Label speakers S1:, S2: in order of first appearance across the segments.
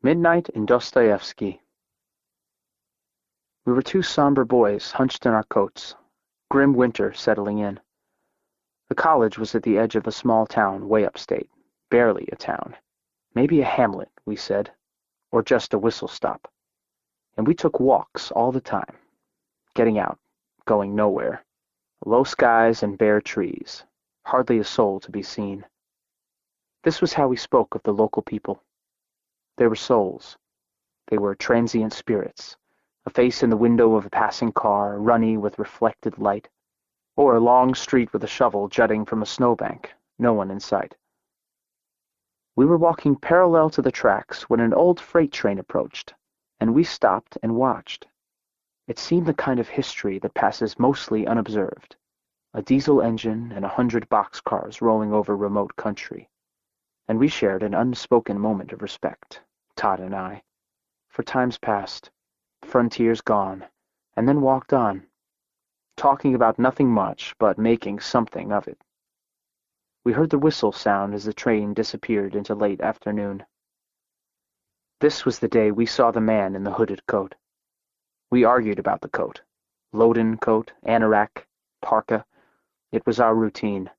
S1: Midnight in Dostojevskij. We were two somber boys hunched in our coats, grim winter settling in. The college was at the edge of a small town way upstate, barely a town. Maybe a hamlet, we said, or just a whistle stop. And we took walks all the time, getting out, going nowhere. Low skies and bare trees, hardly a soul to be seen. This was how we spoke of the local people. They were souls. They were transient spirits, a face in the window of a passing car, runny with reflected light, or a long street with a shovel jutting from a snowbank, no one in sight. We were walking parallel to the tracks when an old freight train approached, and we stopped and watched. It seemed the kind of history that passes mostly unobserved, a diesel engine and 100 boxcars rolling over remote country. And we shared an unspoken moment of respect, Todd and I, for times past, frontiers gone, and then walked on, talking about nothing much but making something of it. We heard the whistle sound as the train disappeared into late afternoon. This was the day we saw the man in the hooded coat. We argued about the coat. Loden coat, anorak, parka. It was our routine.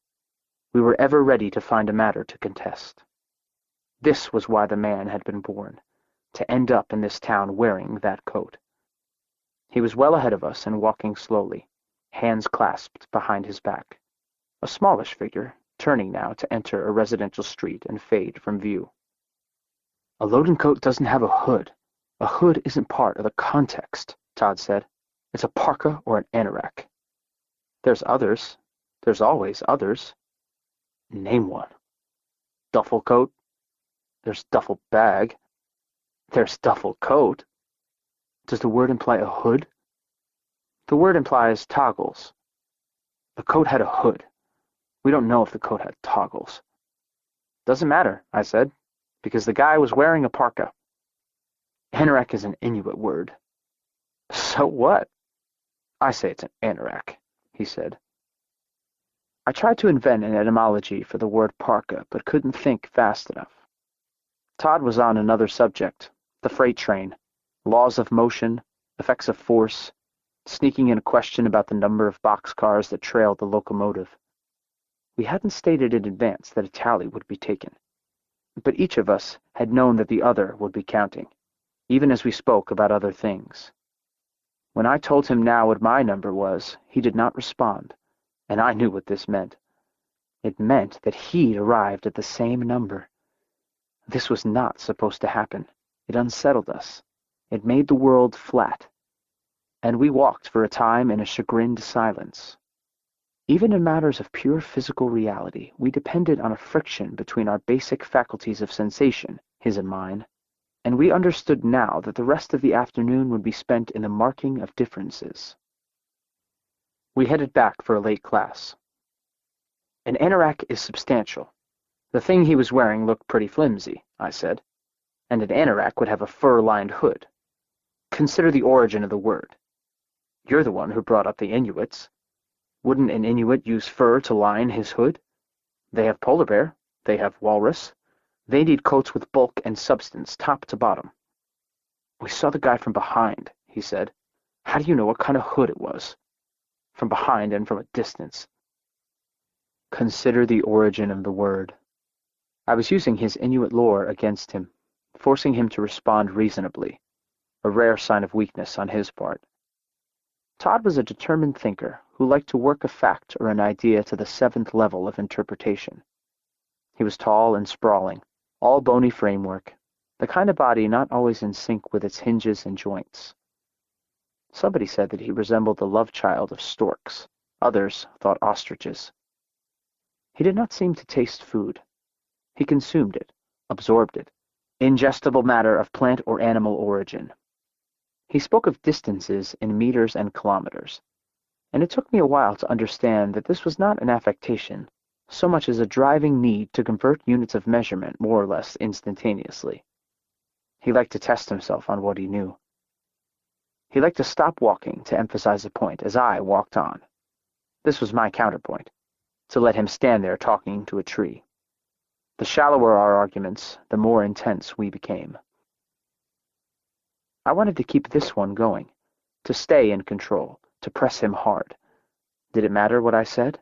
S1: We were ever ready to find a matter to contest. This was why the man had been born, to end up in this town wearing that coat. He was well ahead of us and walking slowly, hands clasped behind his back. A smallish figure, turning now to enter a residential street and fade from view. A Loden coat doesn't have a hood. A hood isn't part of the context, Todd said. It's a parka or an anorak. There's others. There's always others. Name one. Duffel coat. There's duffel bag. There's duffel coat. Does the word imply a hood? The word implies toggles. The coat had a hood. We don't know if the coat had toggles. Doesn't matter, I said, because the guy was wearing a parka. Anorak is an Inuit word. So what? I say it's an anorak, he said. I tried to invent an etymology for the word parka, but couldn't think fast enough. Todd was on another subject, the freight train, laws of motion, effects of force, sneaking in a question about the number of boxcars that trailed the locomotive. We hadn't stated in advance that a tally would be taken, but each of us had known that the other would be counting, even as we spoke about other things. When I told him now what my number was, he did not respond, and I knew what this meant. It meant that he'd arrived at the same number. This was not supposed to happen. It unsettled us. It made the world flat. And we walked for a time in a chagrined silence. Even in matters of pure physical reality, we depended on a friction between our basic faculties of sensation, his and mine, and we understood now that the rest of the afternoon would be spent in the marking of differences. We headed back for a late class. An anorak is substantial. The thing he was wearing looked pretty flimsy, I said, and an anorak would have a fur-lined hood. Consider the origin of the word. You're the one who brought up the Inuits. Wouldn't an Inuit use fur to line his hood? They have polar bear. They have walrus. They need coats with bulk and substance, top to bottom. We saw the guy from behind, he said. How do you know what kind of hood it was? From behind and from a distance. Consider the origin of the word. I was using his Inuit lore against him, forcing him to respond reasonably, a rare sign of weakness on his part. Todd was a determined thinker who liked to work a fact or an idea to the 7th level of interpretation. He was tall and sprawling, all bony framework, the kind of body not always in sync with its hinges and joints. Somebody said that he resembled the love child of storks. Others thought ostriches. He did not seem to taste food. He consumed it, absorbed it, ingestible matter of plant or animal origin. He spoke of distances in meters and kilometers, and it took me a while to understand that this was not an affectation, so much as a driving need to convert units of measurement more or less instantaneously. He liked to test himself on what he knew. He liked to stop walking to emphasize a point as I walked on. This was my counterpoint, to let him stand there talking to a tree. The shallower our arguments, the more intense we became. I wanted to keep this one going, to stay in control, to press him hard. Did it matter what I said?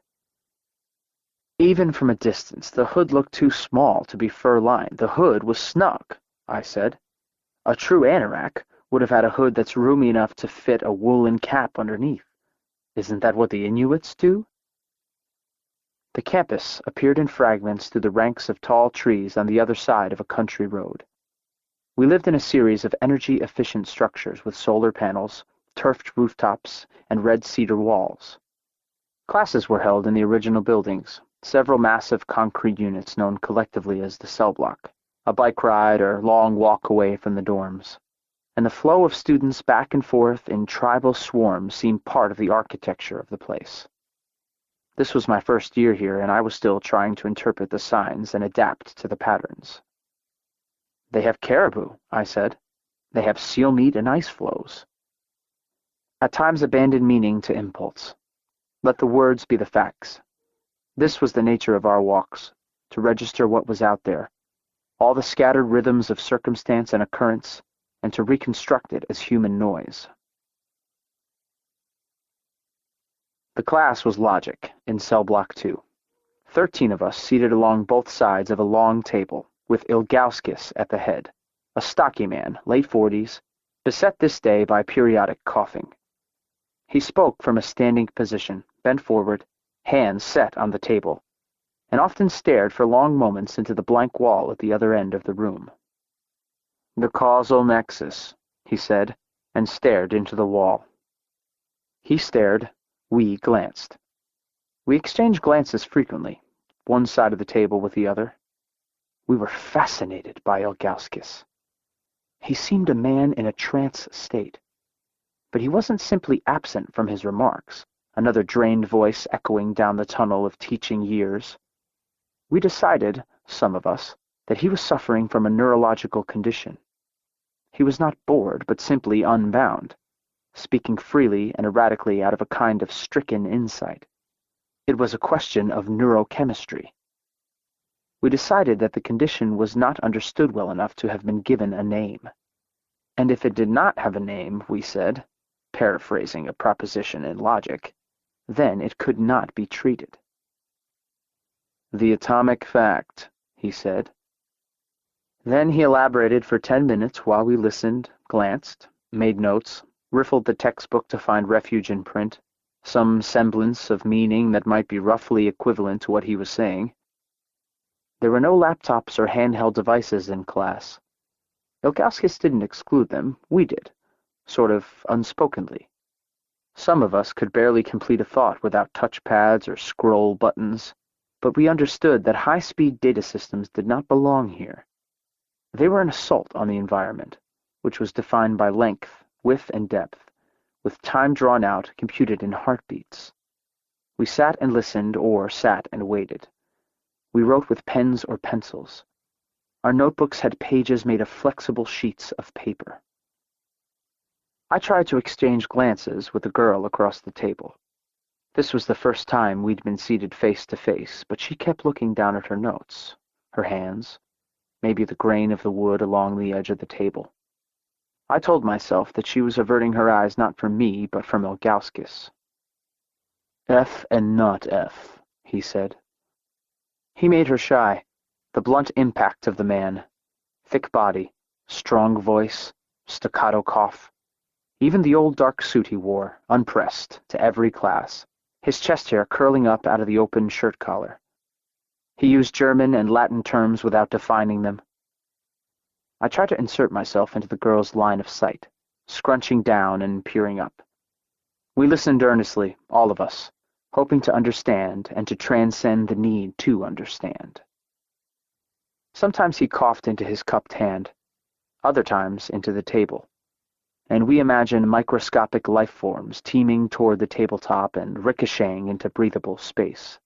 S1: Even from a distance, the hood looked too small to be fur-lined. The hood was snug, I said. A true anorak would have had a hood that's roomy enough to fit a woolen cap underneath. Isn't that what the Inuits do? The campus appeared in fragments through the ranks of tall trees on the other side of a country road. We lived in a series of energy-efficient structures with solar panels, turfed rooftops, and red cedar walls. Classes were held in the original buildings, several massive concrete units known collectively as the cell block, a bike ride or long walk away from the dorms, and the flow of students back and forth in tribal swarms seemed part of the architecture of the place. This was my first year here, and I was still trying to interpret the signs and adapt to the patterns. They have caribou, I said. They have seal meat and ice floes. At times abandon meaning to impulse. Let the words be the facts. This was the nature of our walks, to register what was out there, all the scattered rhythms of circumstance and occurrence, and to reconstruct it as human noise. The class was logic, in cell block 2. 13 of us seated along both sides of a long table, with Ilgowskis at the head, a stocky man, late 40s, beset this day by periodic coughing. He spoke from a standing position, bent forward, hands set on the table, and often stared for long moments into the blank wall at the other end of the room. "The causal nexus," he said, and stared into the wall. He stared. We glanced. We exchanged glances frequently, one side of the table with the other. We were fascinated by Ilgowskis. He seemed a man in a trance state. But he wasn't simply absent from his remarks, another drained voice echoing down the tunnel of teaching years. We decided, some of us, that he was suffering from a neurological condition. He was not bored, but simply unbound, speaking freely and erratically out of a kind of stricken insight. It was a question of neurochemistry. We decided that the condition was not understood well enough to have been given a name. And if it did not have a name, we said, paraphrasing a proposition in logic, then it could not be treated. "The atomic fact," he said. Then he elaborated for 10 minutes while we listened, glanced, made notes, riffled the textbook to find refuge in print, some semblance of meaning that might be roughly equivalent to what he was saying. There were no laptops or handheld devices in class. Ilgowskis didn't exclude them, we did, sort of unspokenly. Some of us could barely complete a thought without touchpads or scroll buttons, but we understood that high-speed data systems did not belong here. They were an assault on the environment, which was defined by length, width, and depth, with time drawn out, computed in heartbeats. We sat and listened, or sat and waited. We wrote with pens or pencils. Our notebooks had pages made of flexible sheets of paper. I tried to exchange glances with the girl across the table. This was the first time we'd been seated face to face, but she kept looking down at her notes, her hands, maybe the grain of the wood along the edge of the table. I told myself that she was averting her eyes not from me, but from Ilgowskis. "F and not F," he said. He made her shy, the blunt impact of the man. Thick body, strong voice, staccato cough. Even the old dark suit he wore, unpressed, to every class, his chest hair curling up out of the open shirt collar. He used German and Latin terms without defining them. I tried to insert myself into the girl's line of sight, scrunching down and peering up. We listened earnestly, all of us, hoping to understand and to transcend the need to understand. Sometimes he coughed into his cupped hand, other times into the table, and we imagined microscopic life forms teeming toward the tabletop and ricocheting into breathable space.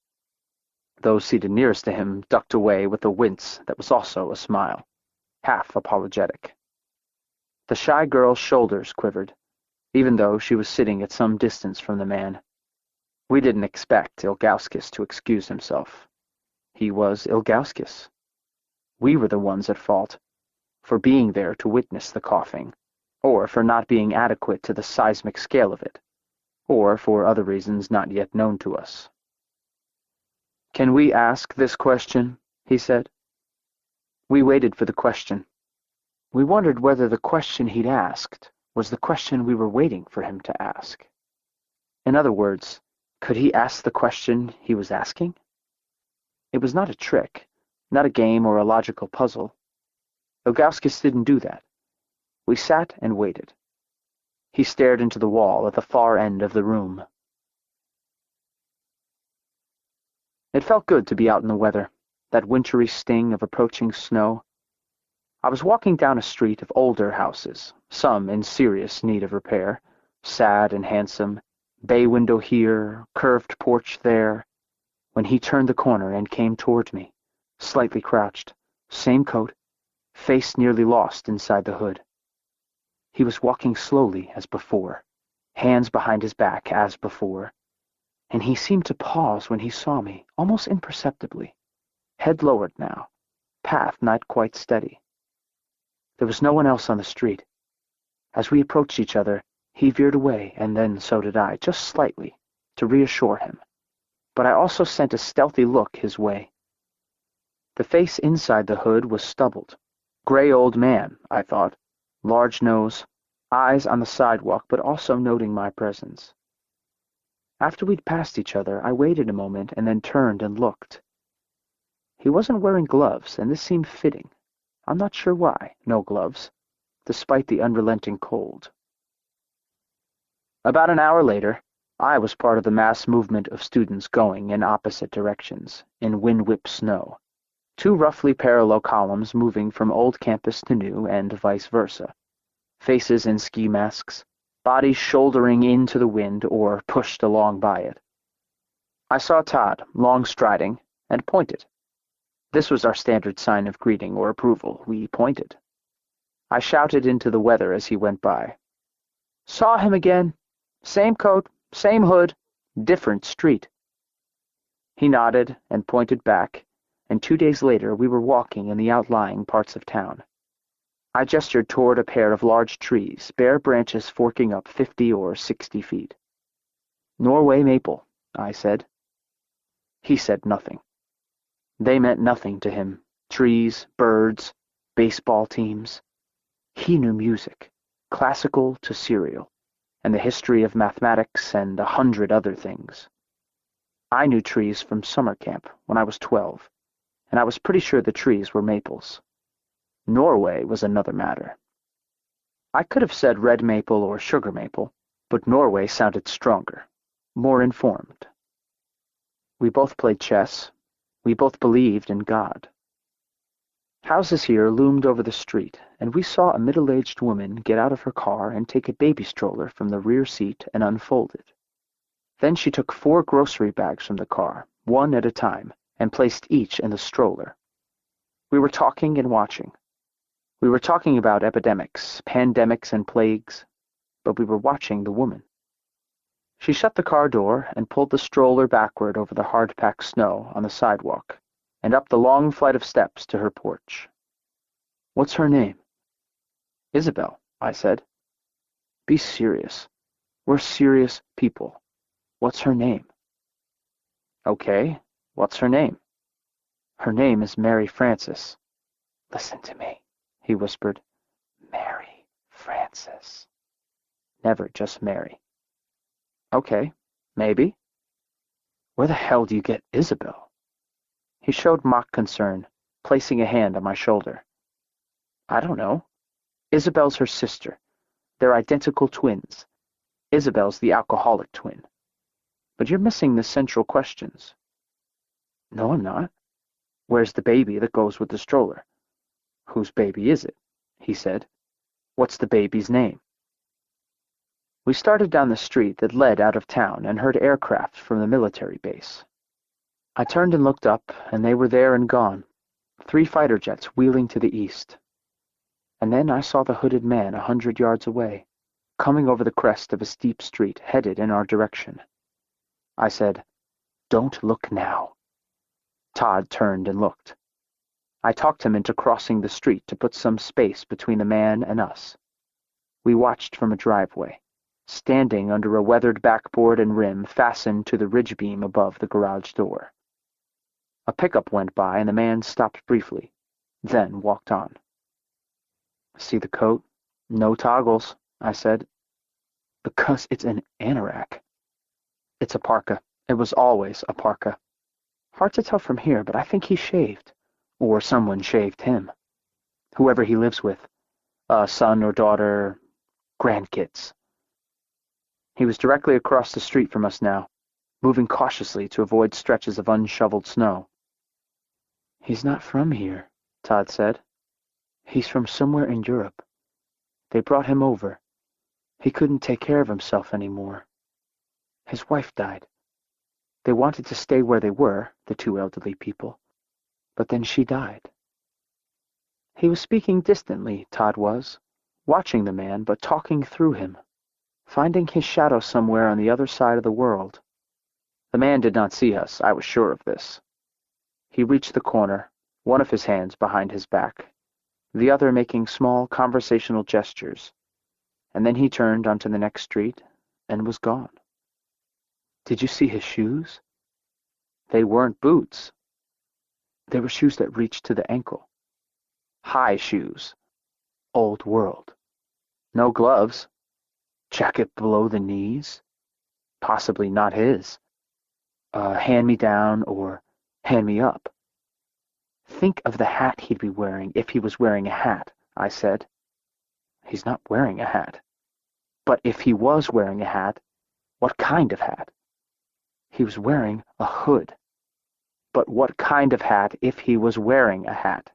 S1: Those seated nearest to him ducked away with a wince that was also a smile, half apologetic. The shy girl's shoulders quivered, even though she was sitting at some distance from the man. We didn't expect Ilgowskis to excuse himself. He was Ilgowskis. We were the ones at fault, for being there to witness the coughing, or for not being adequate to the seismic scale of it, or for other reasons not yet known to us. "Can we ask this question?" he said. We waited for the question. We wondered whether the question he'd asked was the question we were waiting for him to ask. In other words, could he ask the question he was asking? It was not a trick, not a game or a logical puzzle. Ilgowskis didn't do that. We sat and waited. He stared into the wall at the far end of the room. It felt good to be out in the weather, that wintry sting of approaching snow. I was walking down a street of older houses, some in serious need of repair, sad and handsome, bay window here, curved porch there, when he turned the corner and came toward me, slightly crouched, same coat, face nearly lost inside the hood. He was walking slowly as before, hands behind his back as before, and he seemed to pause when he saw me, almost imperceptibly, head lowered now, path not quite steady. There was no one else on the street. As we approached each other, he veered away, and then so did I, just slightly, to reassure him. But I also sent a stealthy look his way. The face inside the hood was stubbled. Gray old man, I thought, large nose, eyes on the sidewalk, but also noting my presence. After we'd passed each other, I waited a moment and then turned and looked. He wasn't wearing gloves, and this seemed fitting. I'm not sure why, no gloves, despite the unrelenting cold. About an hour later, I was part of the mass movement of students going in opposite directions, in wind-whipped snow, two roughly parallel columns moving from old campus to new and vice versa, faces in ski masks, bodies shouldering into the wind or pushed along by it. I saw Todd, long striding, and pointed. This was our standard sign of greeting or approval. We pointed. I shouted into the weather as he went by. "Saw him again. Same coat, same hood, different street." He nodded and pointed back, and 2 days later we were walking in the outlying parts of town. I gestured toward a pair of large trees, bare branches forking up 50 or 60 feet. "Norway maple," I said. He said nothing. They meant nothing to him. Trees, birds, baseball teams. He knew music, classical to serial, and the history of mathematics and 100 other things. I knew trees from summer camp when I was 12, and I was pretty sure the trees were maples. Norway was another matter. I could have said red maple or sugar maple, but Norway sounded stronger, more informed. We both played chess. We both believed in God. Houses here loomed over the street, and we saw a middle-aged woman get out of her car and take a baby stroller from the rear seat and unfold it. Then she took 4 grocery bags from the car, one at a time, and placed each in the stroller. We were talking and watching. We were talking about epidemics, pandemics, and plagues, but we were watching the woman. She shut the car door and pulled the stroller backward over the hard-packed snow on the sidewalk and up the long flight of steps to her porch. "What's her name?" "Isabel," I said. "Be serious. We're serious people. What's her name?" "Okay, what's her name?" "Her name is Mary Frances." "Listen to me," he whispered. "Mary Frances. Never just Mary." "Okay, maybe." "Where the hell do you get Isabel?" He showed mock concern, placing a hand on my shoulder. "I don't know. Isabel's her sister. They're identical twins. Isabel's the alcoholic twin. But you're missing the central questions." "No, I'm not. Where's the baby that goes with the stroller?" "Whose baby is it?" he said. "What's the baby's name?" We started down the street that led out of town and heard aircraft from the military base. I turned and looked up, and they were there and gone, 3 fighter jets wheeling to the east. And then I saw the hooded man 100 yards away, coming over the crest of a steep street headed in our direction. I said, "Don't look now." Todd turned and looked. I talked him into crossing the street to put some space between the man and us. We watched from a driveway, standing under a weathered backboard and rim fastened to the ridge beam above the garage door. A pickup went by and the man stopped briefly, then walked on. "See the coat? No toggles," I said. "Because it's an anorak." "It's a parka. It was always a parka. Hard to tell from here, but I think he shaved. Or someone shaved him. Whoever he lives with. A son or daughter, grandkids." He was directly across the street from us now, moving cautiously to avoid stretches of unshoveled snow. "He's not from here," Todd said. "He's from somewhere in Europe. They brought him over. He couldn't take care of himself anymore. His wife died. They wanted to stay where they were, the two elderly people, but then she died." He was speaking distantly, Todd was, watching the man but talking through him, finding his shadow somewhere on the other side of the world. The man did not see us, I was sure of this. He reached the corner, one of his hands behind his back, the other making small conversational gestures, and then he turned onto the next street and was gone. "Did you see his shoes?" "They weren't boots. They were shoes that reached to the ankle. High shoes. Old world. No gloves. Jacket below the knees. Possibly not his. Hand-me-down or hand-me-up. Think of the hat he'd be wearing if he was wearing a hat," I said. "He's not wearing a hat. But if he was wearing a hat, what kind of hat?" "He was wearing a hood." "But what kind of hat if he was wearing a hat?"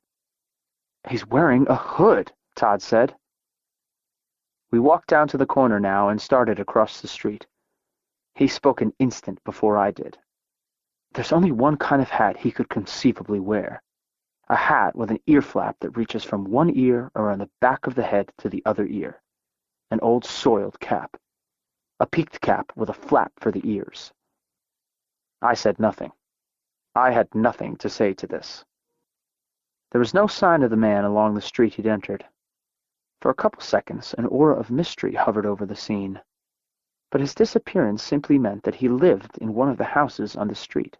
S1: "He's wearing a hood," Todd said. We walked down to the corner now and started across the street. He spoke an instant before I did. "There's only one kind of hat he could conceivably wear. A hat with an ear flap that reaches from one ear around the back of the head to the other ear. An old soiled cap. A peaked cap with a flap for the ears." I said nothing. I had nothing to say to this. There was no sign of the man along the street he'd entered. For a couple seconds, an aura of mystery hovered over the scene. But his disappearance simply meant that he lived in one of the houses on the street.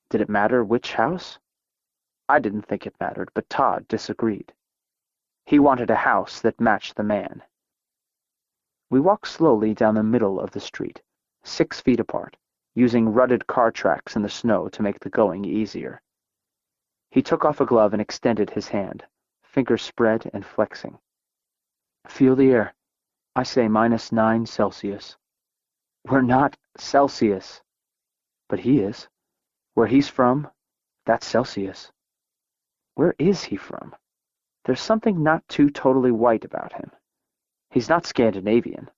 S1: Did it matter which house? I didn't think it mattered, but Todd disagreed. He wanted a house that matched the man. We walked slowly down the middle of the street, 6 feet apart, using rutted car tracks in the snow to make the going easier. He took off a glove and extended his hand, fingers spread and flexing. "Feel the air. I say -9 Celsius. "We're not Celsius." "But he is. Where he's from, that's Celsius." "Where is he from? There's something not too totally white about him. He's not Scandinavian.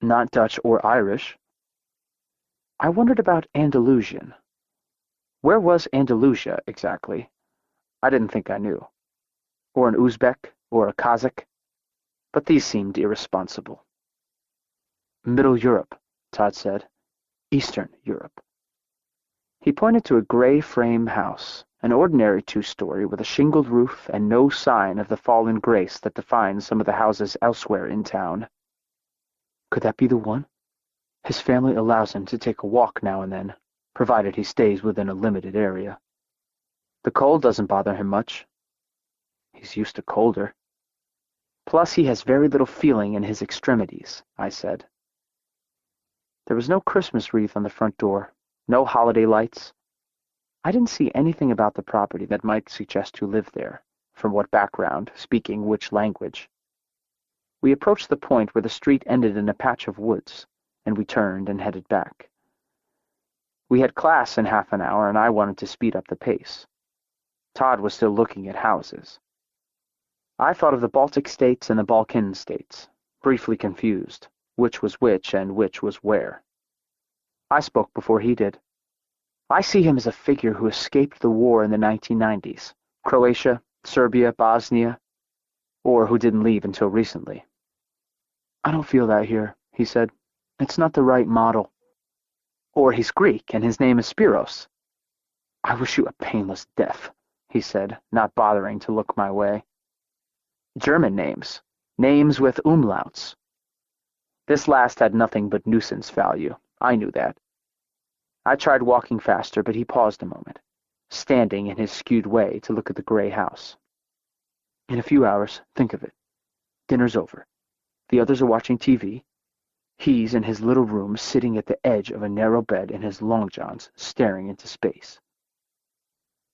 S1: Not Dutch or Irish." I wondered about Andalusian. Where was Andalusia, exactly? I didn't think I knew. Or an Uzbek, or a Kazakh. But these seemed irresponsible. "Middle Europe," Todd said. "Eastern Europe." He pointed to a gray frame house, an ordinary 2-story with a shingled roof and no sign of the fallen grace that defines some of the houses elsewhere in town. "Could that be the one? His family allows him to take a walk now and then, provided he stays within a limited area. The cold doesn't bother him much. He's used to colder. Plus he has very little feeling in his extremities," I said. There was no Christmas wreath on the front door, no holiday lights. I didn't see anything about the property that might suggest who lived there, from what background, speaking which language. We approached the point where the street ended in a patch of woods, and we turned and headed back. We had class in half an hour, and I wanted to speed up the pace. Todd was still looking at houses. I thought of the Baltic states and the Balkan states, briefly confused, which was which and which was where. I spoke before he did. "I see him as a figure who escaped the war in the 1990s, Croatia, Serbia, Bosnia, or who didn't leave until recently." "I don't feel that here," he said. "It's not the right model." "Or he's Greek, and his name is Spiros." "I wish you a painless death," he said, not bothering to look my way. "German names. Names with umlauts. This last had nothing but nuisance value. I knew that. I tried walking faster, but he paused a moment, standing in his skewed way to look at the gray house. In a few hours, think of it. Dinner's over. The others are watching TV. He's in his little room, sitting at the edge of a narrow bed in his long johns, staring into space.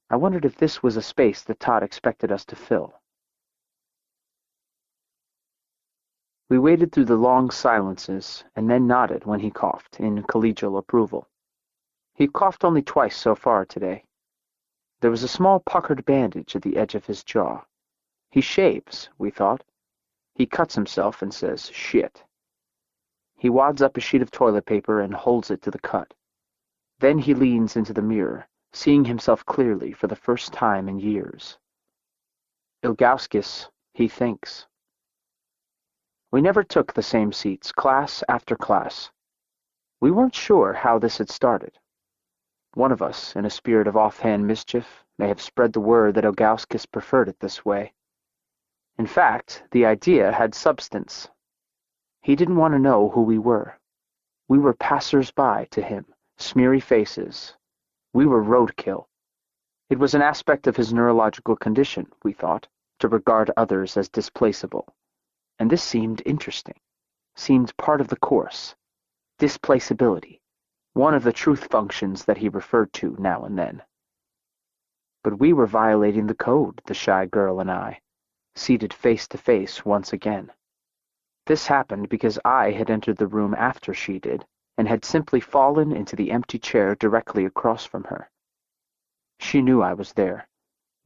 S1: I wondered if this was a space that Todd expected us to fill. We waited through the long silences, and then nodded when he coughed, in collegial approval. He coughed only twice so far today. There was a small puckered bandage at the edge of his jaw. He shaves, we thought. He cuts himself and says, shit. He wads up a sheet of toilet paper and holds it to the cut. Then he leans into the mirror, seeing himself clearly for the first time in years. Ilgowskis, he thinks. We never took the same seats, class after class. We weren't sure how this had started. One of us, in a spirit of offhand mischief, may have spread the word that Ilgowskis preferred it this way. In fact, the idea had substance. He didn't want to know who we were. We were passers-by to him, smeary faces. We were roadkill. It was an aspect of his neurological condition, we thought, to regard others as displaceable. And this seemed interesting, seemed part of the course. Displaceability, one of the truth functions that he referred to now and then. But we were violating the code, the shy girl and I, seated face to face once again. This happened because I had entered the room after she did, and had simply fallen into the empty chair directly across from her. She knew I was there,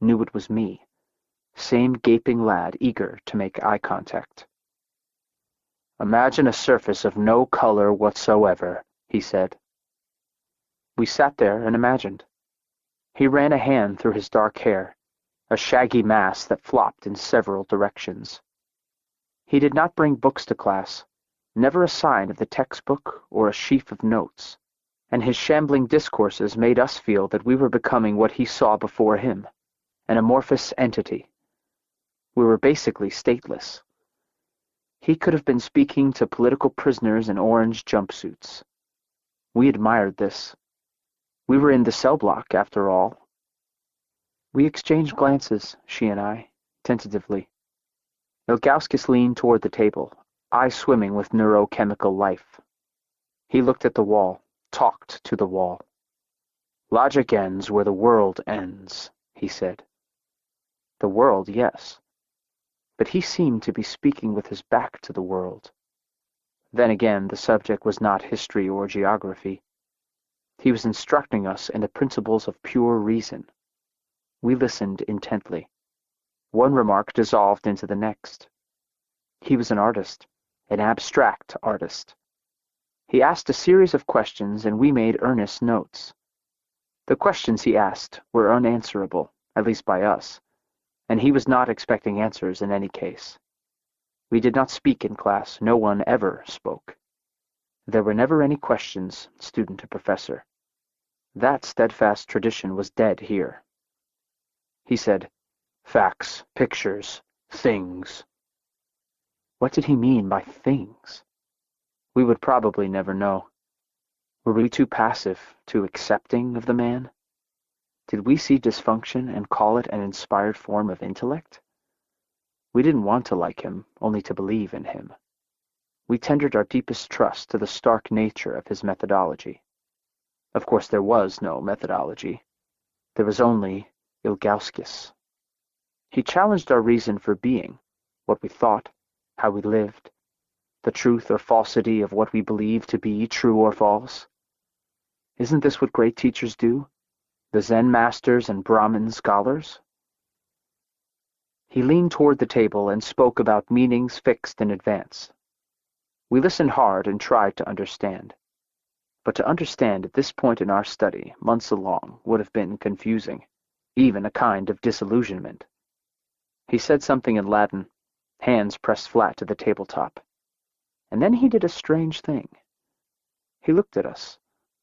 S1: knew it was me, same gaping lad eager to make eye contact. Imagine a surface of no color whatsoever, he said. We sat there and imagined. He ran a hand through his dark hair, a shaggy mass that flopped in several directions. He did not bring books to class, never a sign of the textbook or a sheaf of notes, and his shambling discourses made us feel that we were becoming what he saw before him, an amorphous entity. We were basically stateless. He could have been speaking to political prisoners in orange jumpsuits. We admired this. We were in the cell block, after all. We exchanged glances, she and I, tentatively. Ilgowskis leaned toward the table, eyes swimming with neurochemical life. He looked at the wall, talked to the wall. Logic ends where the world ends, he said. The world, yes. But he seemed to be speaking with his back to the world. Then again, the subject was not history or geography. He was instructing us in the principles of pure reason. We listened intently. One remark dissolved into the next. He was an artist, an abstract artist. He asked a series of questions, and we made earnest notes. The questions he asked were unanswerable, at least by us, and he was not expecting answers in any case. We did not speak in class. No one ever spoke. There were never any questions, student to professor. That steadfast tradition was dead here. He said, facts, pictures, things. What did he mean by things? We would probably never know. Were we too passive, too accepting of the man? Did we see dysfunction and call it an inspired form of intellect? We didn't want to like him, only to believe in him. We tendered our deepest trust to the stark nature of his methodology. Of course, there was no methodology. There was only Ilgowskis. He challenged our reason for being, what we thought, how we lived, the truth or falsity of what we believed to be true or false. Isn't this what great teachers do? The Zen masters and Brahmin scholars? He leaned toward the table and spoke about meanings fixed in advance. We listened hard and tried to understand. But to understand at this point in our study, months along, would have been confusing, even a kind of disillusionment. He said something in Latin, hands pressed flat to the tabletop. And then he did a strange thing. He looked at us,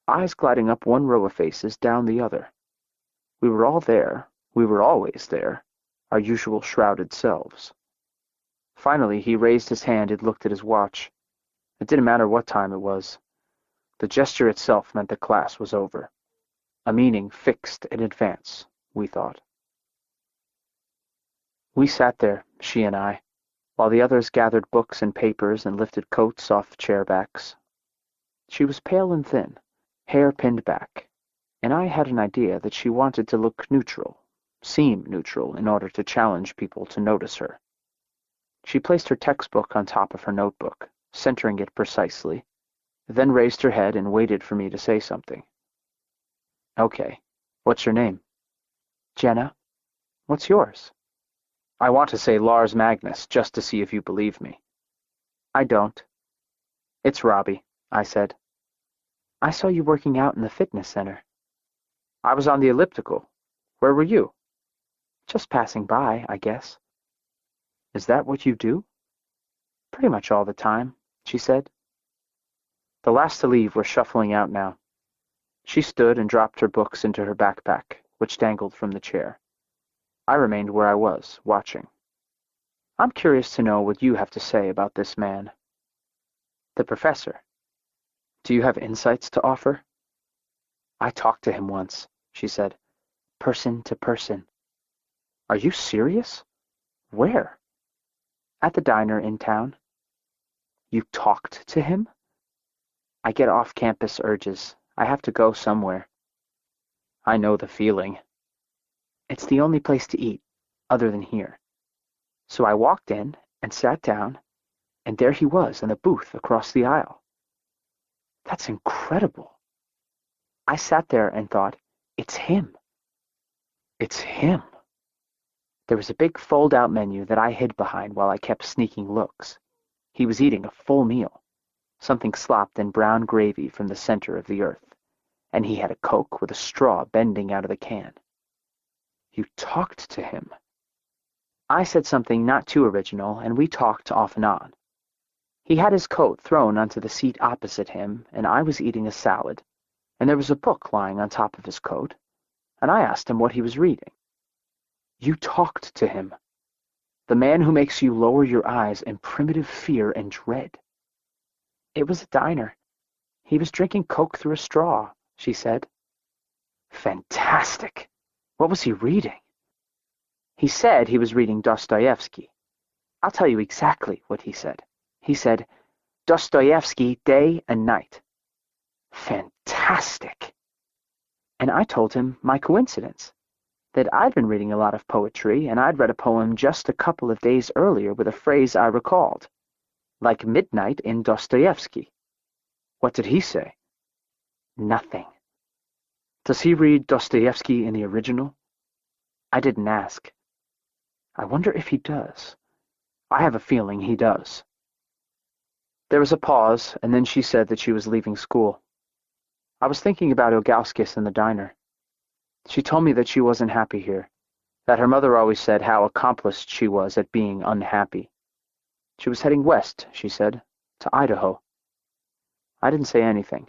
S1: eyes gliding up one row of faces, down the other. We were all there, we were always there, our usual shrouded selves. Finally, he raised his hand and looked at his watch. It didn't matter what time it was. The gesture itself meant the class was over. A meaning fixed in advance, we thought. We sat there, she and I, while the others gathered books and papers and lifted coats off chair backs. She was pale and thin, hair pinned back, and I had an idea that she wanted to look neutral, seem neutral, in order to challenge people to notice her. She placed her textbook on top of her notebook, centering it precisely, then raised her head and waited for me to say something. Okay, what's your name? Jenna. What's yours? I want to say Lars Magnus, just to see if you believe me. I don't. It's Robbie, I said. I saw you working out in the fitness center. I was on the elliptical. Where were you? Just passing by, I guess. Is that what you do? Pretty much all the time, she said. The last to leave were shuffling out now. She stood and dropped her books into her backpack, which dangled from the chair. I remained where I was, watching. I'm curious to know what you have to say about this man. The professor. Do you have insights to offer? I talked to him once, she said. Person to person. Are you serious? Where? At the diner in town. You talked to him? I get off-campus urges. I have to go somewhere. I know the feeling. It's the only place to eat, other than here. So I walked in and sat down, and there he was in the booth across the aisle. That's incredible. I sat there and thought, it's him. It's him. There was a big fold-out menu that I hid behind while I kept sneaking looks. He was eating a full meal, something slopped in brown gravy from the center of the earth, and he had a Coke with a straw bending out of the can. You talked to him. I said something not too original, and we talked off and on. He had his coat thrown onto the seat opposite him, and I was eating a salad, and there was a book lying on top of his coat, and I asked him what he was reading. You talked to him. The man who makes you lower your eyes in primitive fear and dread. It was a diner. He was drinking Coke through a straw, she said. Fantastic. What was he reading? He said he was reading Dostoevsky. I'll tell you exactly what he said. He said, Dostoevsky day and night. Fantastic. And I told him my coincidence, that I'd been reading a lot of poetry, and I'd read a poem just a couple of days earlier with a phrase I recalled, like Midnight in Dostojevskij. What did he say? Nothing. Does he read Dostoevsky in the original? I didn't ask. I wonder if he does. I have a feeling he does. There was a pause, and then she said that she was leaving school. I was thinking about Ilgowskis in the diner. She told me that she wasn't happy here, that her mother always said how accomplished she was at being unhappy. She was heading west, she said, to Idaho. I didn't say anything.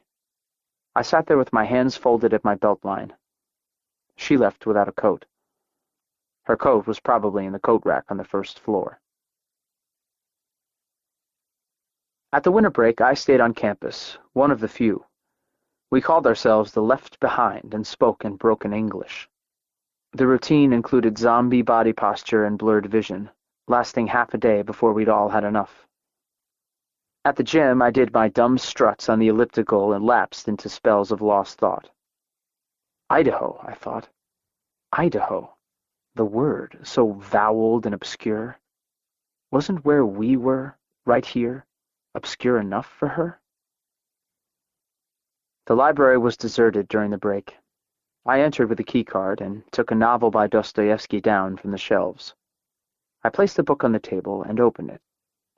S1: I sat there with my hands folded at my belt line. She left without a coat. Her coat was probably in the coat rack on the first floor. At the winter break, I stayed on campus, one of the few. We called ourselves the Left Behind and spoke in broken English. The routine included zombie body posture and blurred vision, lasting half a day before we'd all had enough. At the gym, I did my dumb struts on the elliptical and lapsed into spells of lost thought. Idaho, I thought. Idaho. The word, so voweled and obscure. Wasn't where we were, right here, obscure enough for her? The library was deserted during the break. I entered with a keycard and took a novel by Dostoevsky down from the shelves. I placed the book on the table and opened it,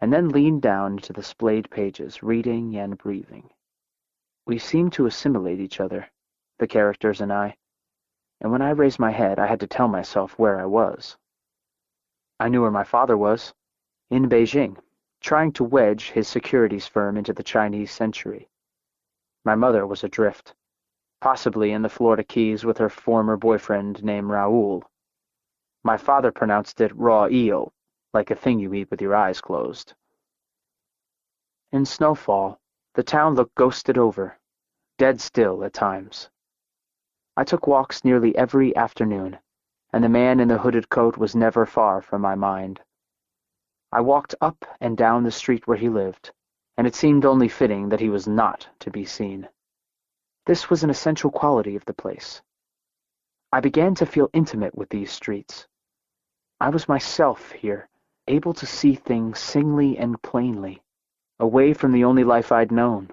S1: and then leaned down to the splayed pages, reading and breathing. We seemed to assimilate each other, the characters and I, and when I raised my head, I had to tell myself where I was. I knew where my father was, in Beijing, trying to wedge his securities firm into the Chinese century. My mother was adrift, possibly in the Florida Keys with her former boyfriend named Raoul. My father pronounced it raw eel, like a thing you eat with your eyes closed. In snowfall, the town looked ghosted over, dead still at times. I took walks nearly every afternoon, and the man in the hooded coat was never far from my mind. I walked up and down the street where he lived, and it seemed only fitting that he was not to be seen. This was an essential quality of the place. I began to feel intimate with these streets. I was myself here, able to see things singly and plainly, away from the only life I'd known,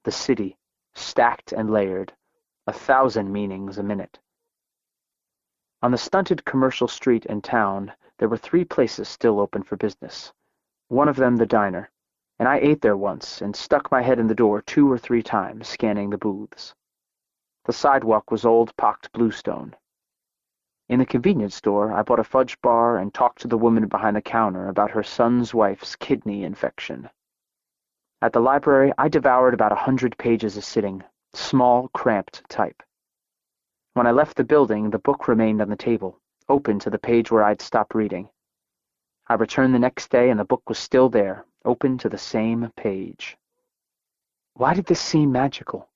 S1: the city, stacked and layered, 1,000 meanings a minute. On the stunted commercial street in town, there were 3 places still open for business. One of them the diner, and I ate there once and stuck my head in the door 2 or 3 times, scanning the booths. The sidewalk was old pocked bluestone. In the convenience store, I bought a fudge bar and talked to the woman behind the counter about her son's wife's kidney infection. At the library, I devoured about 100 pages a sitting, small, cramped type. When I left the building, the book remained on the table, open to the page where I'd stopped reading. I returned the next day, and the book was still there, open to the same page. Why did this seem magical?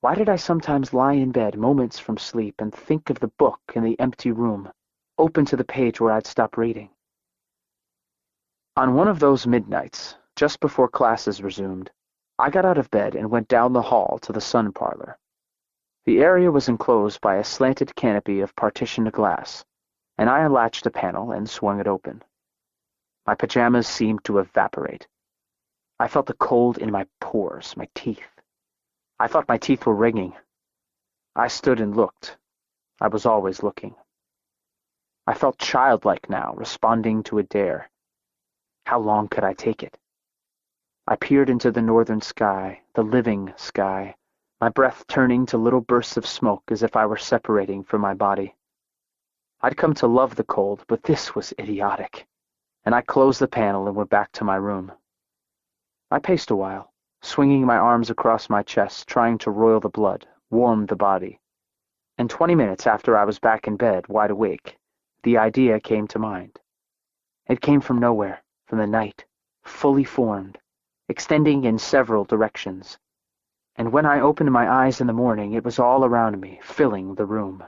S1: Why did I sometimes lie in bed moments from sleep and think of the book in the empty room, open to the page where I'd stopped reading? On one of those midnights, just before classes resumed, I got out of bed and went down the hall to the sun parlor. The area was enclosed by a slanted canopy of partitioned glass, and I unlatched a panel and swung it open. My pajamas seemed to evaporate. I felt the cold in my pores, my teeth. I thought my teeth were ringing. I stood and looked. I was always looking. I felt childlike now, responding to a dare. How long could I take it? I peered into the northern sky, the living sky, my breath turning to little bursts of smoke as if I were separating from my body. I'd come to love the cold, but this was idiotic, and I closed the panel and went back to my room. I paced a while, swinging my arms across my chest, trying to roil the blood, warm the body. And 20 minutes after I was back in bed, wide awake, the idea came to mind. It came from nowhere, from the night, fully formed, extending in several directions. And when I opened my eyes in the morning, it was all around me, filling the room.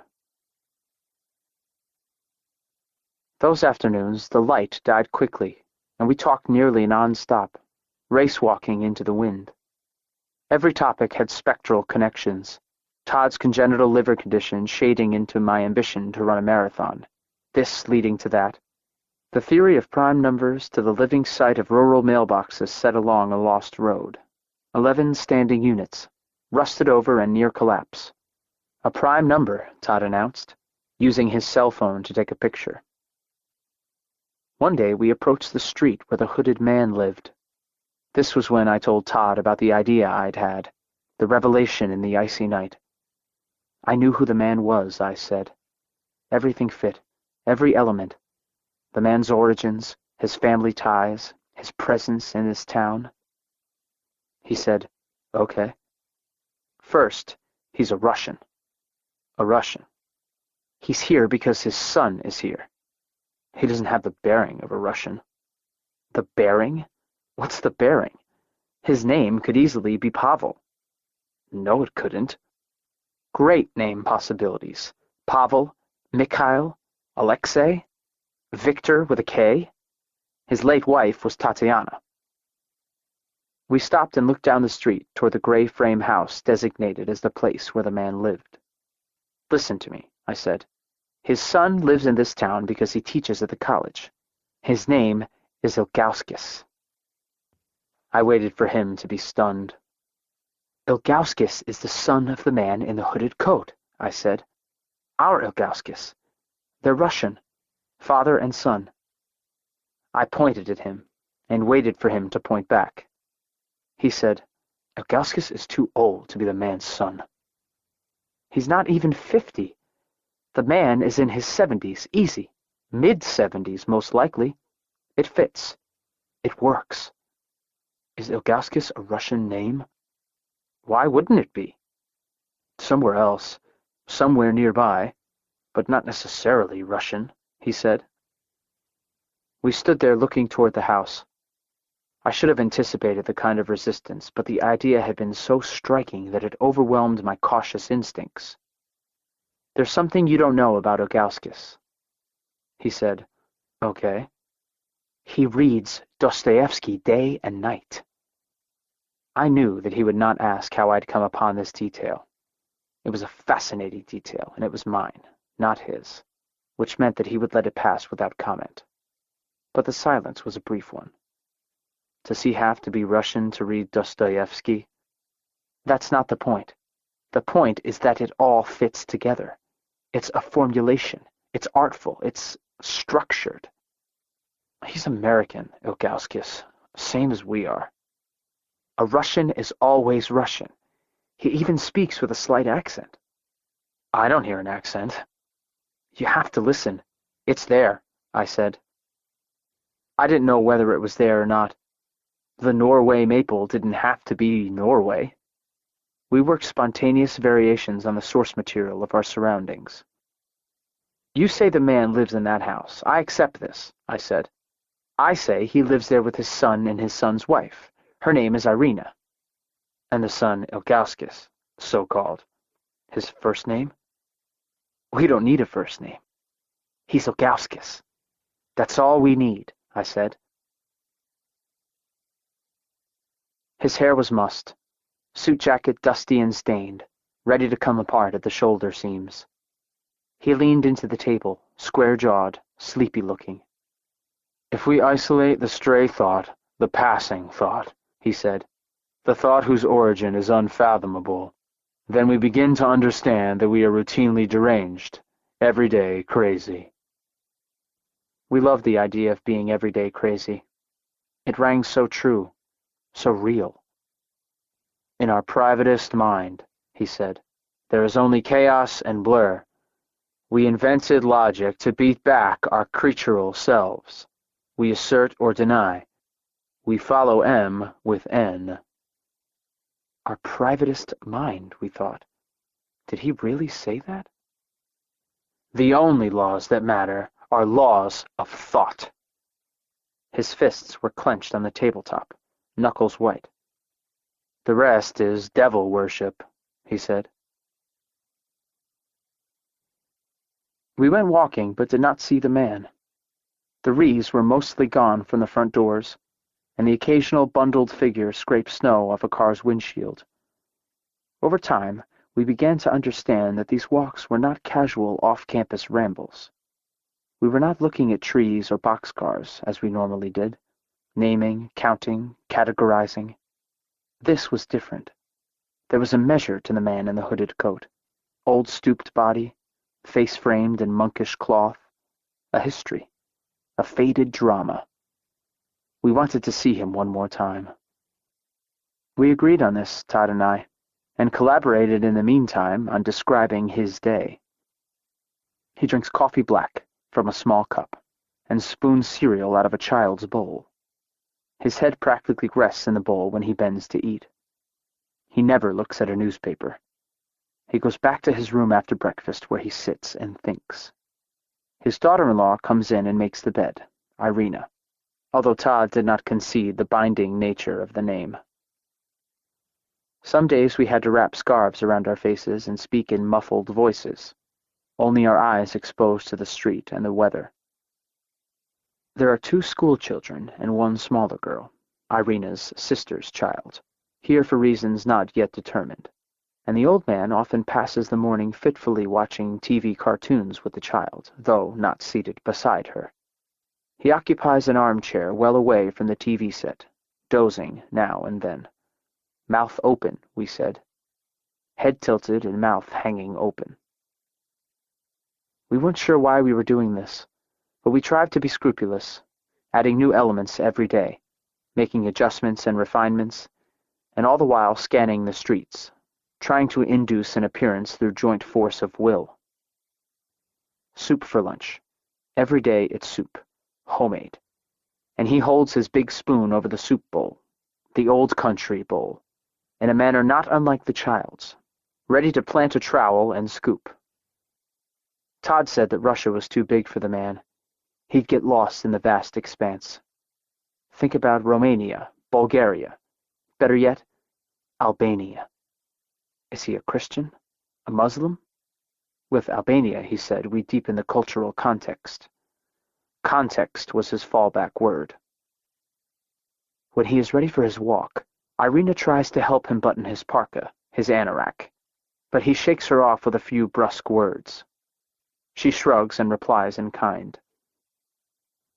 S1: Those afternoons, the light died quickly, and we talked nearly non-stop, race-walking into the wind. Every topic had spectral connections, Todd's congenital liver condition shading into my ambition to run a marathon, this leading to that, the theory of prime numbers to the living sight of rural mailboxes set along a lost road. 11 standing units, rusted over and near collapse. A prime number, Todd announced, using his cell phone to take a picture. One day we approached the street where the hooded man lived. This was when I told Todd about the idea I'd had, the revelation in the icy night. I knew who the man was, I said. Everything fit, every element. The man's origins, his family ties, his presence in this town. He said, "Okay." First, he's a Russian. A Russian. He's here because his son is here. He doesn't have the bearing of a Russian. The bearing? What's the bearing? His name could easily be Pavel. No, it couldn't. Great name possibilities. Pavel, Mikhail, Alexei, Victor with a K. His late wife was Tatiana. We stopped and looked down the street toward the gray frame house designated as the place where the man lived. "Listen to me," I said. "His son lives in this town because he teaches at the college. His name is Ilgowskis." I waited for him to be stunned. "Ilgowskis is the son of the man in the hooded coat," I said. "Our Ilgowskis. They're Russian, father and son." I pointed at him and waited for him to point back. He said, "Ilgowskis is too old to be the man's son." "He's not even 50. The man is in his 70s, easy. Mid-70s, most likely. It fits. It works." "Is Ilgowskis a Russian name?" "Why wouldn't it be?" "Somewhere else, somewhere nearby, but not necessarily Russian," he said. We stood there looking toward the house. I should have anticipated the kind of resistance, but the idea had been so striking that it overwhelmed my cautious instincts. "There's something you don't know about Ilgowskis," he said. "Okay." "He reads Dostoevsky day and night." I knew that he would not ask how I'd come upon this detail. It was a fascinating detail, and it was mine, not his, which meant that he would let it pass without comment. But the silence was a brief one. Does he have to be Russian to read Dostoevsky? That's not the point. The point is that it all fits together. It's a formulation. It's artful. It's structured. He's American, Ilgowskis, same as we are. A Russian is always Russian. He even speaks with a slight accent. I don't hear an accent. You have to listen. It's there, I said. I didn't know whether it was there or not. The Norway maple didn't have to be Norway. We worked spontaneous variations on the source material of our surroundings. You say the man lives in that house. I accept this, I said. I say he lives there with his son and his son's wife. Her name is Irina. And the son, Ilgowskis, so-called. His first name? We don't need a first name. He's Ilgowskis. That's all we need, I said. His hair was mussed, suit jacket dusty and stained, ready to come apart at the shoulder seams. He leaned into the table, square-jawed, sleepy-looking. If we isolate the stray thought, the passing thought, he said, the thought whose origin is unfathomable, then we begin to understand that we are routinely deranged, everyday crazy. We loved the idea of being everyday crazy. It rang so true, so real. In our privatest mind, he said, there is only chaos and blur. We invented logic to beat back our creatural selves. We assert or deny. We follow M with N. Our privatest mind, we thought. Did he really say that? The only laws that matter are laws of thought. His fists were clenched on the tabletop, knuckles white. The rest is devil worship, he said. We went walking, but did not see the man. The wreaths were mostly gone from the front doors, and the occasional bundled figure scraped snow off a car's windshield. Over time, we began to understand that these walks were not casual off-campus rambles. We were not looking at trees or boxcars, as we normally did, naming, counting, categorizing. This was different. There was a measure to the man in the hooded coat, old stooped body, face framed in monkish cloth, a history, a faded drama. We wanted to see him one more time. We agreed on this, Todd and I, and collaborated in the meantime on describing his day. He drinks coffee black from a small cup and spoons cereal out of a child's bowl. His head practically rests in the bowl when he bends to eat. He never looks at a newspaper. He goes back to his room after breakfast where he sits and thinks. His daughter-in-law comes in and makes the bed, Irina, although Todd did not concede the binding nature of the name. Some days we had to wrap scarves around our faces and speak in muffled voices, only our eyes exposed to the street and the weather. There are 2 school children and 1 smaller girl, Irina's sister's child, here for reasons not yet determined, and the old man often passes the morning fitfully watching TV cartoons with the child, though not seated beside her. He occupies an armchair well away from the TV set, dozing now and then. Mouth open, we said. Head tilted and mouth hanging open. We weren't sure why we were doing this, but we tried to be scrupulous, adding new elements every day, making adjustments and refinements, and all the while scanning the streets, trying to induce an appearance through joint force of will. Soup for lunch. Every day it's soup, homemade. And he holds his big spoon over the soup bowl, the old country bowl, in a manner not unlike the child's, ready to plant a trowel and scoop. Todd said that Russia was too big for the man. He'd get lost in the vast expanse. Think about Romania, Bulgaria, better yet, Albania. Is he a Christian? A Muslim? With Albania, he said, we deepen the cultural context. Context was his fallback word. When he is ready for his walk, Irina tries to help him button his parka, his anorak, but he shakes her off with a few brusque words. She shrugs and replies in kind.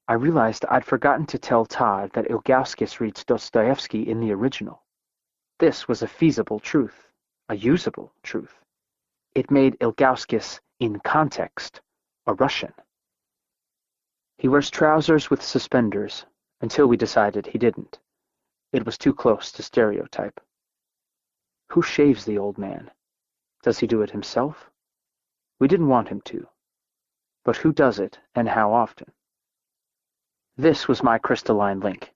S1: I realized I'd forgotten to tell Todd that Ilgowskis reads Dostoevsky in the original. This was a feasible truth, a usable truth. It made Ilgowskis, in context, a Russian. He wears trousers with suspenders, until we decided he didn't. It was too close to stereotype. Who shaves the old man? Does he do it himself? We didn't want him to. But who does it, and how often? This was my crystalline link.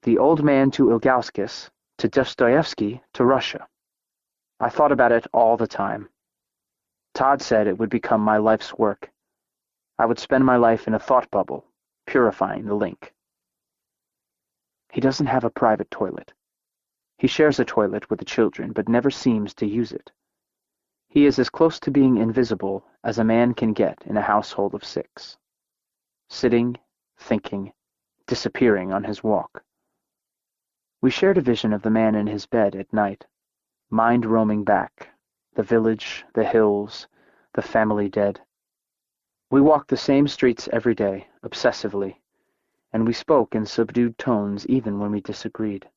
S1: The old man to Ilgowskis, to Dostoevsky, to Russia. I thought about it all the time. Todd said it would become my life's work. I would spend my life in a thought bubble, purifying the link. He doesn't have a private toilet. He shares a toilet with the children, but never seems to use it. He is as close to being invisible as a man can get in a household of 6. Sitting, thinking, disappearing on his walk. We shared a vision of the man in his bed at night, mind roaming back, the village, the hills, the family dead. We walked the same streets every day, obsessively, and we spoke in subdued tones even when we disagreed.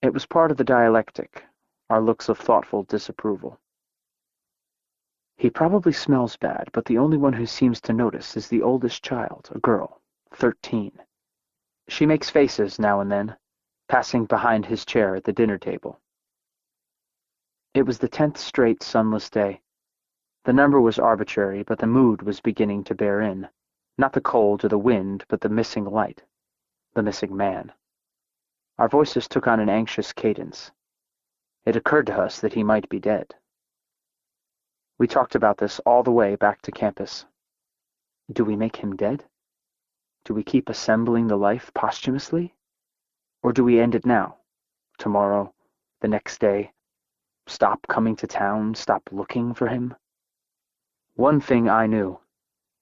S1: It was part of the dialectic, our looks of thoughtful disapproval. He probably smells bad, but the only one who seems to notice is the oldest child, a girl, 13. She makes faces now and then, passing behind his chair at the dinner table. It was the 10th straight sunless day. The number was arbitrary, but the mood was beginning to bear in. Not the cold or the wind, but the missing light, the missing man. Our voices took on an anxious cadence. It occurred to us that he might be dead. We talked about this all the way back to campus. Do we make him dead? Do we keep assembling the life posthumously? Or do we end it now, tomorrow, the next day? Stop coming to town, stop looking for him? One thing I knew.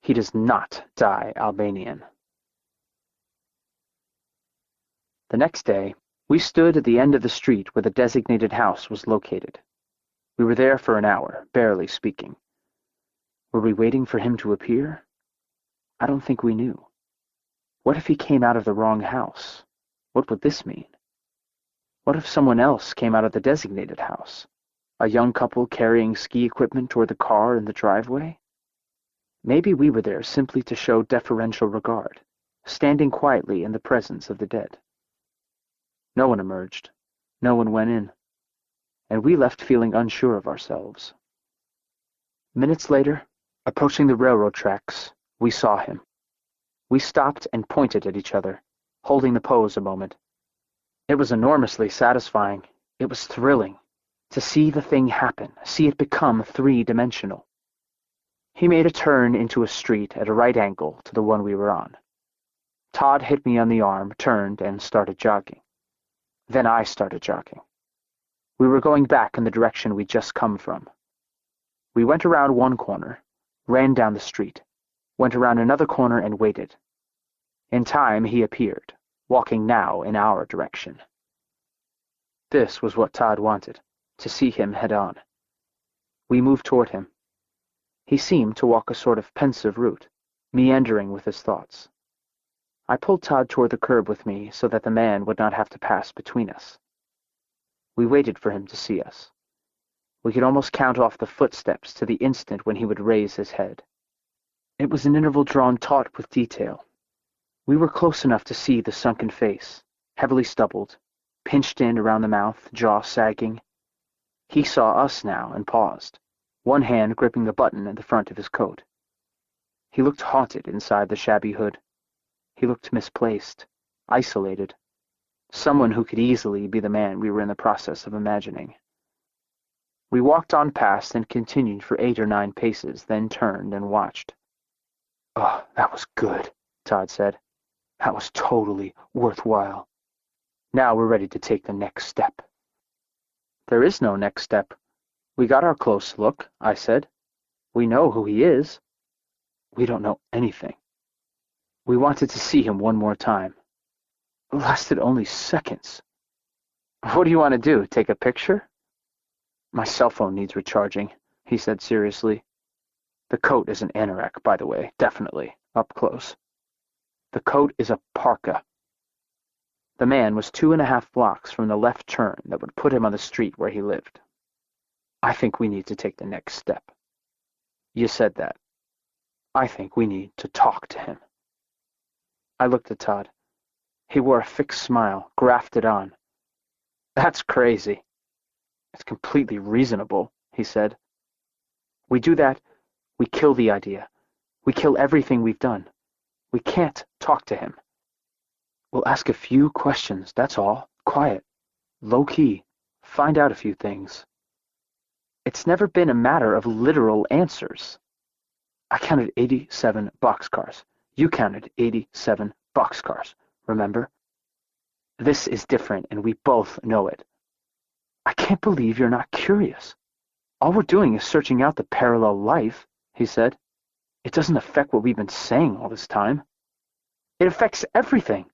S1: He does not die Albanian. The next day, we stood at the end of the street where the designated house was located. We were there for an hour, barely speaking. Were we waiting for him to appear? I don't think we knew. What if he came out of the wrong house? What would this mean? What if someone else came out of the designated house? A young couple carrying ski equipment toward the car in the driveway? Maybe we were there simply to show deferential regard, standing quietly in the presence of the dead. No one emerged. No one went in. And we left feeling unsure of ourselves. Minutes later, approaching the railroad tracks, we saw him. We stopped and pointed at each other, holding the pose a moment. It was enormously satisfying. It was thrilling to see the thing happen, see it become 3-dimensional. He made a turn into a street at a right angle to the one we were on. Todd hit me on the arm, turned, and started jogging. Then I started jogging. We were going back in the direction we'd just come from. We went around one corner, ran down the street, went around another corner and waited. In time, he appeared, walking now in our direction. This was what Todd wanted, to see him head on. We moved toward him. He seemed to walk a sort of pensive route, meandering with his thoughts. I pulled Todd toward the curb with me so that the man would not have to pass between us. We waited for him to see us. We could almost count off the footsteps to the instant when he would raise his head. It was an interval drawn taut with detail. We were close enough to see the sunken face, heavily stubbled, pinched in around the mouth, jaw sagging. He saw us now and paused, one hand gripping the button at the front of his coat. He looked haunted inside the shabby hood. He looked misplaced, isolated. Someone who could easily be the man we were in the process of imagining. We walked on past and continued for 8 or 9 paces, then turned and watched. Oh, that was good, Todd said. That was totally worthwhile. Now we're ready to take the next step. There is no next step. We got our close look, I said. We know who he is. We don't know anything. We wanted to see him one more time. It lasted only seconds. What do you want to do, take a picture? My cell phone needs recharging, he said seriously. The coat is an anorak, by the way, definitely, up close. The coat is a parka. The man was 2.5 blocks from the left turn that would put him on the street where he lived. I think we need to take the next step. You said that. I think we need to talk to him. I looked at Todd. He wore a fixed smile, grafted on. That's crazy. It's completely reasonable, he said. We do that, we kill the idea. We kill everything we've done. We can't talk to him. We'll ask a few questions, that's all. Quiet. Low-key. Find out a few things. It's never been a matter of literal answers. I counted 87 boxcars. You counted 87 boxcars, remember? This is different, and we both know it. I can't believe you're not curious. All we're doing is searching out the parallel life, he said. It doesn't affect what we've been saying all this time. It affects everything.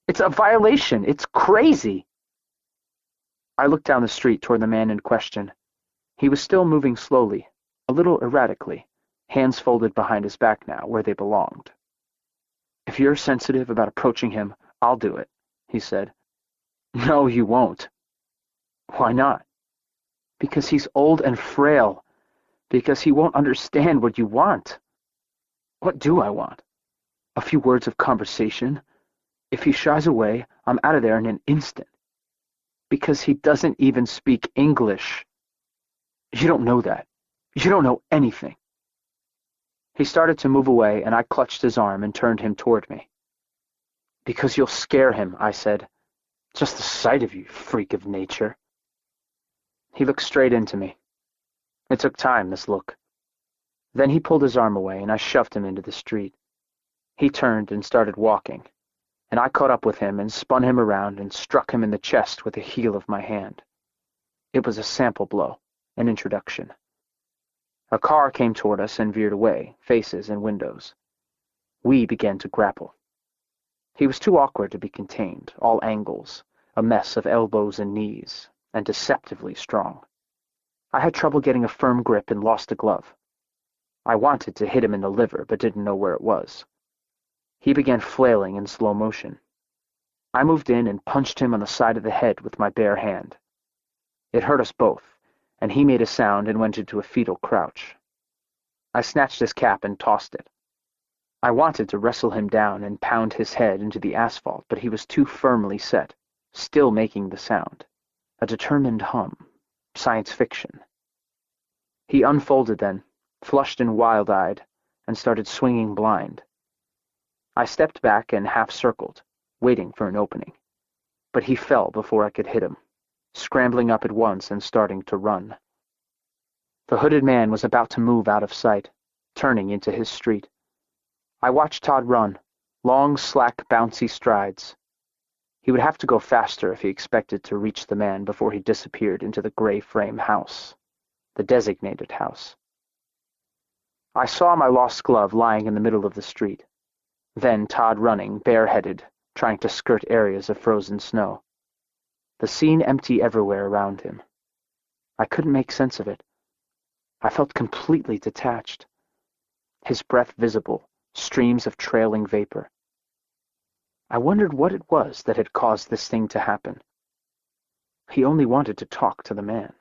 S1: It's a violation. It's crazy. I looked down the street toward the man in question. He was still moving slowly, a little erratically, hands folded behind his back now, where they belonged. If you're sensitive about approaching him, I'll do it, he said. No, you won't. Why not? Because he's old and frail. Because he won't understand what you want. What do I want? A few words of conversation. If he shies away, I'm out of there in an instant. Because he doesn't even speak English. You don't know that. You don't know anything. He started to move away, and I clutched his arm and turned him toward me. Because you'll scare him, I said. Just the sight of you, freak of nature. He looked straight into me. It took time, this look. Then he pulled his arm away, and I shoved him into the street. He turned and started walking, and I caught up with him and spun him around and struck him in the chest with the heel of my hand. It was a sample blow, an introduction. A car came toward us and veered away, faces and windows. We began to grapple. He was too awkward to be contained, all angles, a mess of elbows and knees, and deceptively strong. I had trouble getting a firm grip and lost a glove. I wanted to hit him in the liver, but didn't know where it was. He began flailing in slow motion. I moved in and punched him on the side of the head with my bare hand. It hurt us both, and he made a sound and went into a fetal crouch. I snatched his cap and tossed it. I wanted to wrestle him down and pound his head into the asphalt, but he was too firmly set, still making the sound. A determined hum. Science fiction. He unfolded then, flushed and wild-eyed, and started swinging blind. I stepped back and half-circled, waiting for an opening. But he fell before I could hit him, scrambling up at once and starting to run. The hooded man was about to move out of sight, turning into his street. I watched Todd run, long, slack, bouncy strides. He would have to go faster if he expected to reach the man before he disappeared into the gray frame house, the designated house. I saw my lost glove lying in the middle of the street. Then Todd running, bareheaded, trying to skirt areas of frozen snow. The scene empty everywhere around him. I couldn't make sense of it. I felt completely detached. His breath visible, streams of trailing vapor. I wondered what it was that had caused this thing to happen. He only wanted to talk to the man.